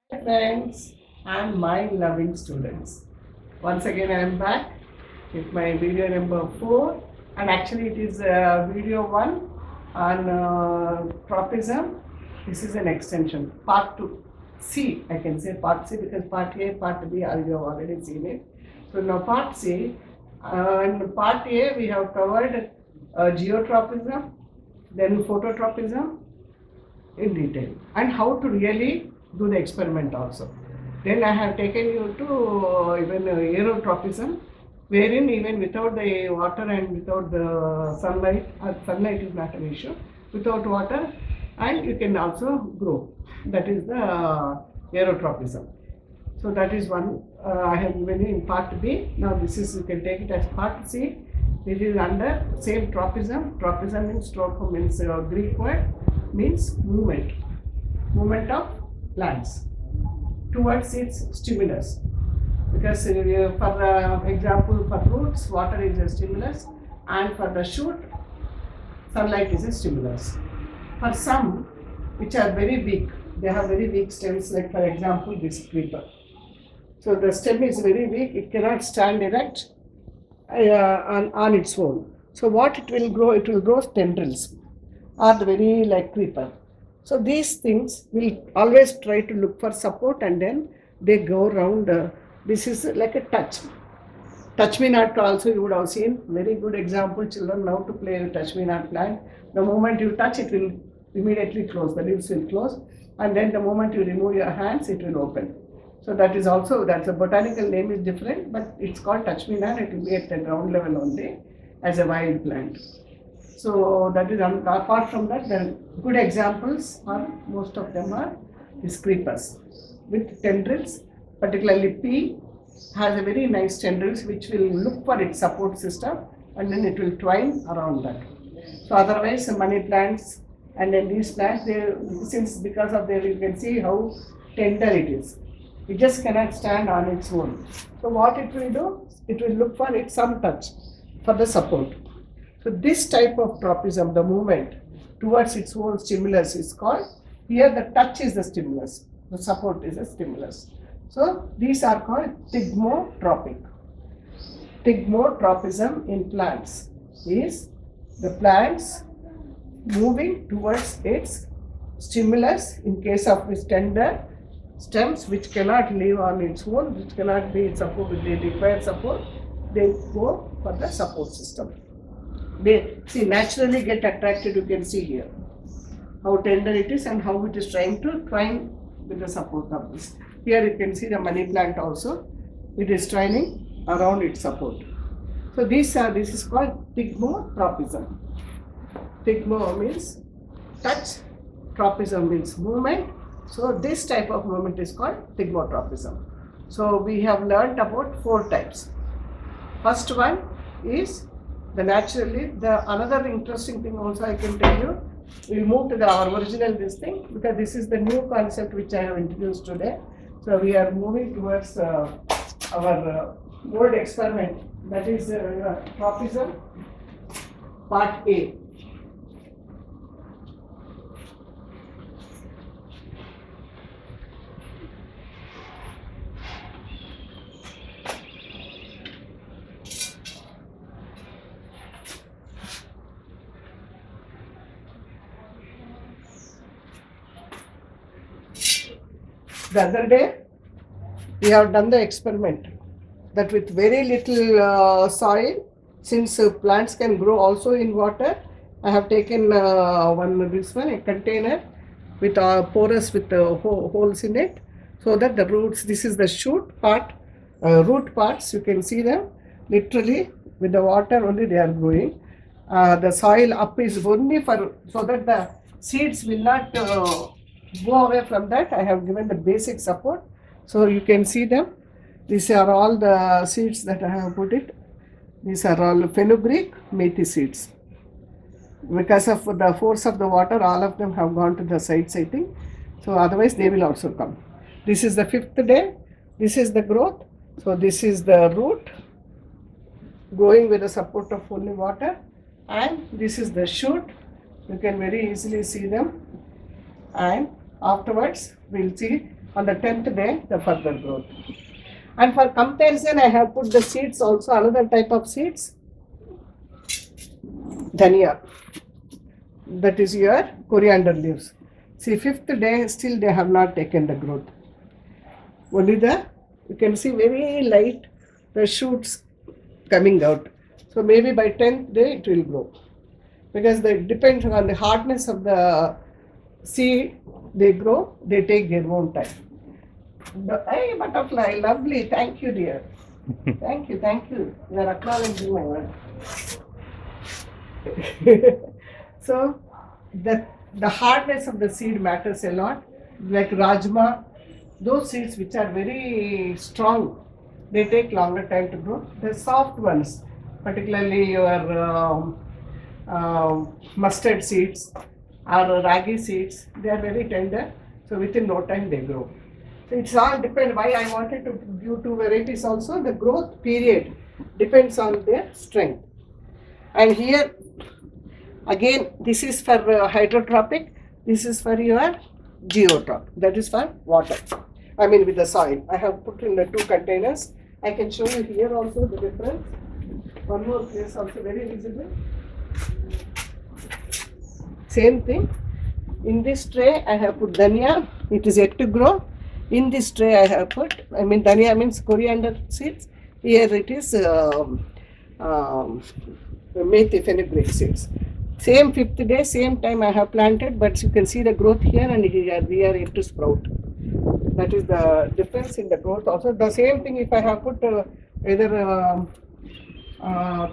Friends and my loving students. Once again, I am back with my video number 4, and actually, it is video 1 on tropism. This is an extension, part 2. C, I can say part C because part A, part B, I have already seen it. So, now part C, in part A, we have covered geotropism, then phototropism in detail, and how to really do the experiment also. Then I have taken you to even aerotropism, wherein even without the water and without the sunlight, sunlight is not an issue, without water, and you can also grow. That is the aerotropism. So that is one I have given you in part B. Now this is, you can take it as part C. It is under same tropism. Tropism means tropo means Greek word, means movement. Movement of plants towards its stimulus. Because for example, for roots, water is a stimulus, and for the shoot, sunlight is a stimulus. For some, which are very weak, they have very weak stems, like for example, this creeper. So the stem is very weak, it cannot stand erect on its own. So what it will grow tendrils, or the very like creeper. So these things will always try to look for support, and then they go around. This is like a touch. Touch me not also you would have seen. Very good example, children now to play with touch me not plant. The moment you touch, it will immediately close. The leaves will close, and then the moment you remove your hands, it will open. So that is also, that's a botanical name is different, but it's called touch me not. It will be at the ground level only as a wild plant. So that is, apart from that, the good examples are, most of them are these creepers with tendrils, particularly pea has a very nice tendrils which will look for its support system, and then it will twine around that. So otherwise, money plants and then these plants, they, since because of their, you can see how tender it is. It just cannot stand on its own. So what it will do? It will look for its some touch for the support. So this type of tropism, the movement towards its own stimulus is called, here the touch is the stimulus, the support is the stimulus. So these are called thigmotropic. Thigmotropism in plants is the plants moving towards its stimulus. In case of this tender stems which cannot live on its own, which cannot be support, they require support, they go for the support system. They see naturally get attracted. You can see here how tender it is and how it is trying to twine with the support of this. Here you can see the money plant also. It is twining around its support. So this is called thigmotropism. Thigmo means touch, tropism means movement. So this type of movement is called thigmotropism. So we have learned about 4 types. First one is the naturally, the another interesting thing also I can tell you, we'll move to our original this thing, because this is the new concept which I have introduced today. So we are moving towards our old experiment, that is tropism part A. The other day, we have done the experiment that with very little soil, since plants can grow also in water, I have taken a container with porous with holes in it, so that the roots, this is the shoot part, root parts, you can see them literally with the water only they are growing. The soil up is only for, so that the seeds will not go away from that. I have given the basic support, so you can see them. These are all the seeds that I have put it. These are all fenugreek methi seeds. Because of the force of the water, all of them have gone to the sides, I think. So otherwise they will also come. This is the 5th day. This is the growth. So this is the root growing with the support of only water, and this is the shoot. You can very easily see them, and afterwards we'll see On the 10th day, the further growth. And for comparison, I have put the seeds also, another type of seeds, dhania. That is your coriander leaves. See, 5th day, still they have not taken the growth. Only you can see very light, the shoots coming out. So maybe by 10th day, it will grow. Because it depends on the hardness of the seed, they grow, they take their own time. Hey, butterfly, lovely. Thank you, dear. Thank you. You are acknowledging my work. So, the hardness of the seed matters a lot. Like rajma, those seeds which are very strong, they take longer time to grow. The soft ones, particularly your mustard seeds or ragi seeds, they are very tender. So, within no time they grow. So it's all depend. Why I wanted to give two varieties also. The growth period depends on their strength. And here again, this is for hydrotropic. This is for your geotropic. That is for water. I mean with the soil. I have put in the two containers. I can show you here also the difference. One more place also very visible. Same thing. In this tray I have put dhania. It is yet to grow. In this tray I have put, dhania means coriander seeds. Here it is methi fenugreek seeds. Same 5th day, same time I have planted, but you can see the growth here and we are yet to sprout. That is the difference in the growth. Also the same thing if I have put either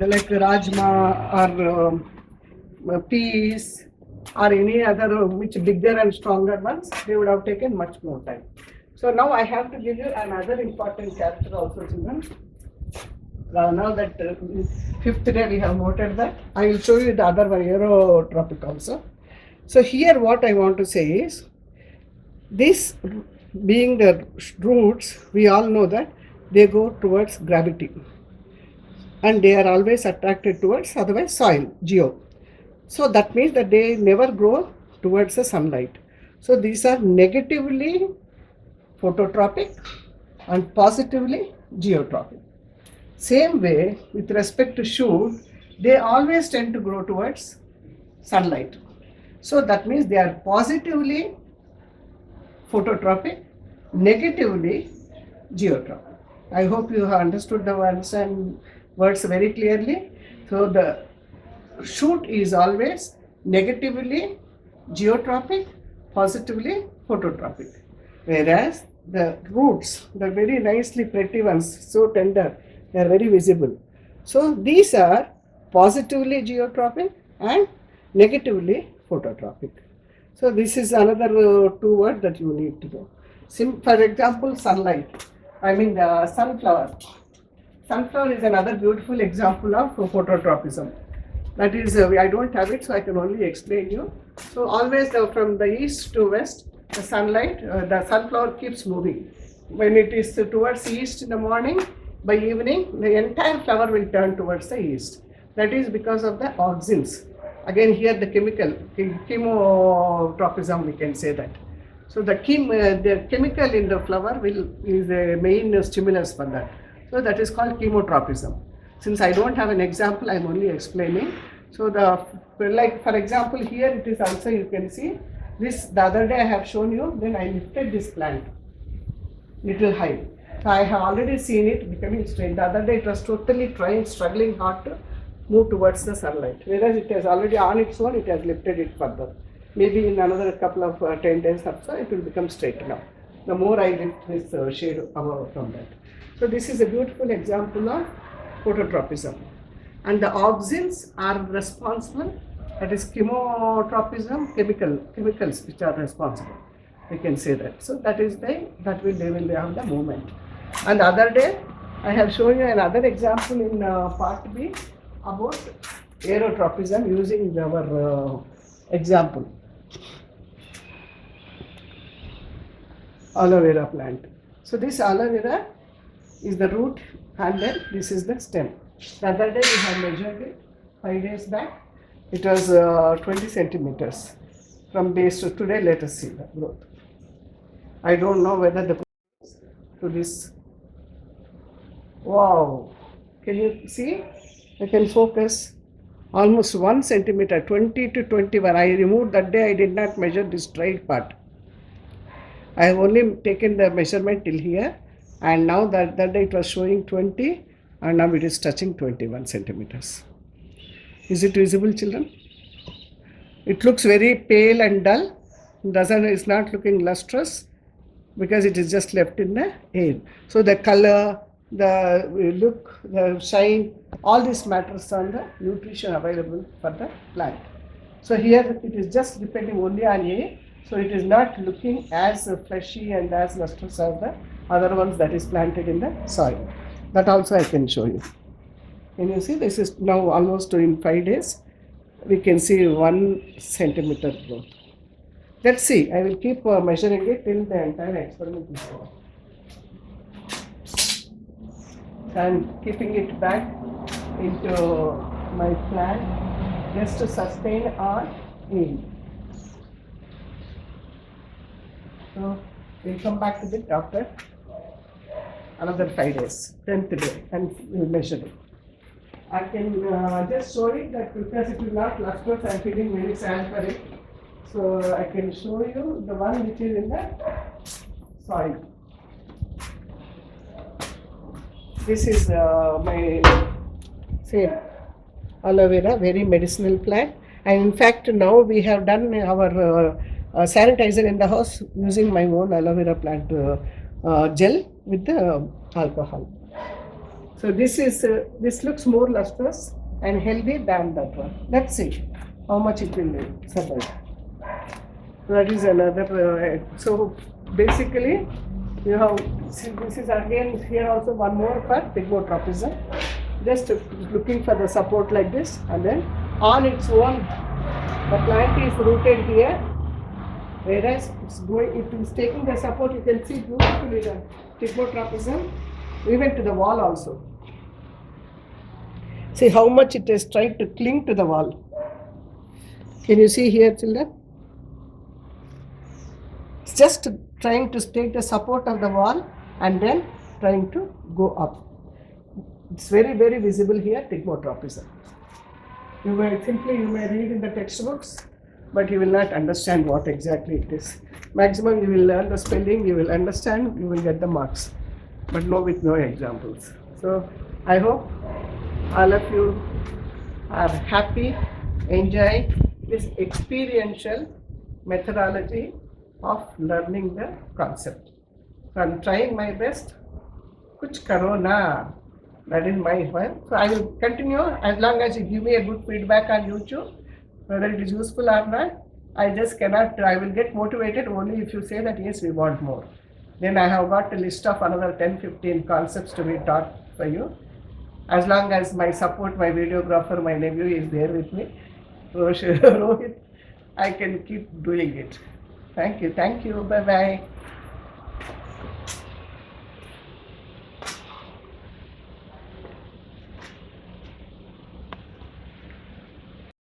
like rajma or peas or any other which bigger and stronger ones, they would have taken much more time. So now I have to give you another important chapter also, children. Now that 5th day we have noted that, I will show you the other one, aerotropic also. So here what I want to say is, this being the roots, we all know that they go towards gravity. And they are always attracted towards otherwise soil, geo. So that means that they never grow towards the sunlight. So these are negatively phototropic and positively geotropic. Same way, with respect to shoot, they always tend to grow towards sunlight. So that means they are positively phototropic, negatively geotropic. I hope you have understood the words very clearly. So the shoot is always negatively geotropic, positively phototropic. Whereas the roots, the very nicely pretty ones, so tender, they are very visible. So these are positively geotropic and negatively phototropic. So this is another two words that you need to know. For example, sunlight. Sunflower. Sunflower is another beautiful example of phototropism. That is, I don't have it, so I can only explain you. So always from the east to west, the sunlight, the sunflower keeps moving. When it is towards east in the morning, by evening, the entire flower will turn towards the east. That is because of the auxins. Again, here the chemotropism, we can say that. So the chemical in the flower is the main stimulus for that. So that is called chemotropism. Since I don't have an example, I am only explaining. So for example, here it is also, you can see this. The other day I have shown you. Then I lifted this plant little high. So I have already seen it becoming straight. The other day it was totally struggling hard to move towards the sunlight. Whereas it has already on its own, it has lifted it further. Maybe in another couple of 10 days or so, it will become straight now. The more I lift this shade above from that. So this is a beautiful example of phototropism. And the auxins are responsible, that is chemotropism, chemicals which are responsible. We can say that. So they will have the movement. And the other day, I have shown you another example in part B about aerotropism using our example. Aloe vera plant. So this aloe vera is the root and then this is the stem. The other day we have measured it 5 days back. It was 20 centimeters from base to today. Let us see the growth. I don't know whether the to this. Wow, can you see? I can focus almost 1 centimeter, 20 to 21. I removed that day. I did not measure this straight part. I have only taken the measurement till here, and now that day it was showing 20, and now it is touching 21 centimeters. Is it visible, children? It looks very pale and dull. It's not looking lustrous because it is just left in the air. So the color, the look, the shine, all this matters on the nutrition available for the plant. So here it is just depending only on air. So it is not looking as fleshy and as lustrous as the other ones that is planted in the soil. That also I can show you. Can you see? This is now almost in 5 days. We can see 1 centimeter growth. Let's see. I will keep measuring it till the entire experiment is over. I'm keeping it back into my plant just to sustain our aim. So we'll come back to it after another 5 days, 10th day, and we'll measure it. I can just show it that because it is not lustrous, I am feeling very sad for it. So I can show you the one which is in the soil. This is my same aloe vera, very medicinal plant. And in fact, now we have done our sanitizer in the house using my own aloe vera plant gel with the alcohol. So this looks more lustrous and healthy than that one. Let's see how much it will survive. That is another. So basically, you have, this is again here also one more for Tropism. Just looking for the support like this, and then on its own, the plant is rooted here. Whereas it is taking the support, you can see beautifully the Tropism, even to the wall also. See how much it is trying to cling to the wall. Can you see here, children? It's just trying to take the support of the wall and then trying to go up. It's very, very visible here, Tropism. You may read in the textbooks, but you will not understand what exactly it is. Maximum you will learn the spelling, you will understand, you will get the marks, but with no examples. So I hope all of you are happy, enjoy this experiential methodology of learning the concept. So I'm trying my best. Kuch karo na. That is my one. So I will continue as long as you give me a good feedback on YouTube, whether it is useful or not. I will get motivated only if you say that yes, we want more. Then I have got a list of another 10-15 concepts to be taught for you. As long as my support, my videographer, my nephew is there with me, Rohit, I can keep doing it. Thank you. Bye-bye.